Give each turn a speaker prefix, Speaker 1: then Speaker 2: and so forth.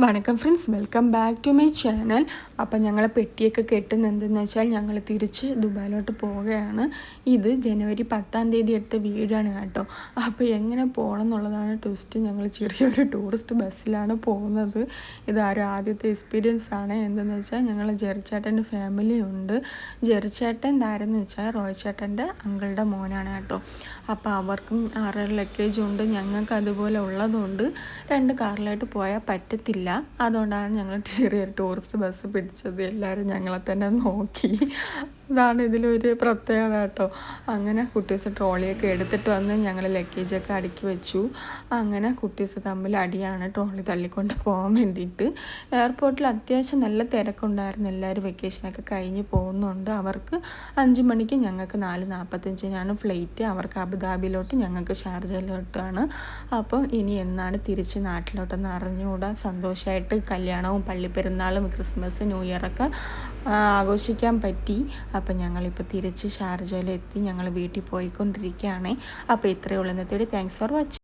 Speaker 1: വണക്കം friends, welcome back to my channel. അപ്പം ഞങ്ങൾ പെട്ടിയൊക്കെ കെട്ടുന്നത് എന്തെന്ന് വെച്ചാൽ ഞങ്ങൾ തിരിച്ച് ദുബായിലോട്ട് പോവുകയാണ്. ഇത് ജനുവരി 10-ാം തീയതി എടുത്ത വീടാണ് കേട്ടോ. അപ്പോൾ എങ്ങനെ പോകണം എന്നുള്ളതാണ് ട്വിസ്റ്റ്. ഞങ്ങൾ ചെറിയൊരു ടൂറിസ്റ്റ് ബസ്സിലാണ് പോകുന്നത്. ഇതാരും ആദ്യത്തെ എക്സ്പീരിയൻസ് ആണ്. എന്തെന്ന് വെച്ചാൽ ഞങ്ങൾ ജെറിച്ചേട്ടൻ്റെ ഫാമിലി ഉണ്ട്. ജെറിച്ചേട്ടൻ എന്താരെന്ന് വെച്ചാൽ റോയ്ച്ചേട്ടൻ്റെ അങ്കിളുടെ മോനാണ് കേട്ടോ. അപ്പോൾ അവർക്കും 6 ലഗേജ് ഉണ്ട്, ഞങ്ങൾക്ക് അതുപോലെ ഉള്ളതുകൊണ്ട് 2 കാറിലായിട്ട് പോയാൽ പറ്റത്തില്ല. അതുകൊണ്ടാണ് ഞങ്ങൾ ചെറിയൊരു ടൂറിസ്റ്റ് ബസ് പിടിച്ചത്. എല്ലാവരും ഞങ്ങളെ തന്നെ നോക്കി. അതാണ് ഇതിലൊരു പ്രത്യേകത കേട്ടോ. അങ്ങനെ കുട്ടീസ് ട്രോളിയൊക്കെ എടുത്തിട്ട് വന്ന് ഞങ്ങൾ ലഗേജൊക്കെ അടുക്കി വെച്ചു. അങ്ങനെ കുട്ടീസ് തമ്മിൽ അടിയാണ് ട്രോളി തള്ളിക്കൊണ്ട് പോകാൻ വേണ്ടിയിട്ട്. എയർപോർട്ടിൽ അത്യാവശ്യം നല്ല തിരക്കുണ്ടായിരുന്നു. എല്ലാവരും വെക്കേഷനൊക്കെ കഴിഞ്ഞ് പോകുന്നുണ്ട്. അവർക്ക് 5 മണിക്ക്, ഞങ്ങൾക്ക് 4:45 ഫ്ലൈറ്റ്. അവർക്ക് അബുദാബിയിലോട്ട്, ഞങ്ങൾക്ക് ഷാർജയിലോട്ടാണ്. അപ്പം ഇനി എന്നാണ് തിരിച്ച് നാട്ടിലോട്ടെന്ന് അറിഞ്ഞുകൂടാ. സന്തോഷമായിട്ട് കല്യാണവും പള്ളിപ്പെരുന്നാളും ക്രിസ്മസ് ന്യൂ ഇയറൊക്കെ ആഘോഷിക്കാൻ പറ്റി. അപ്പം ഞങ്ങളിപ്പോൾ തിരിച്ച് ഷാർജയിലെത്തി. ഞങ്ങൾ വീട്ടിൽ പോയിക്കൊണ്ടിരിക്കുകയാണ്. അപ്പോൾ ഇത്രയേ ഉള്ളൂ ഇന്നത്തെ വീഡിയോ. Thanks for watching.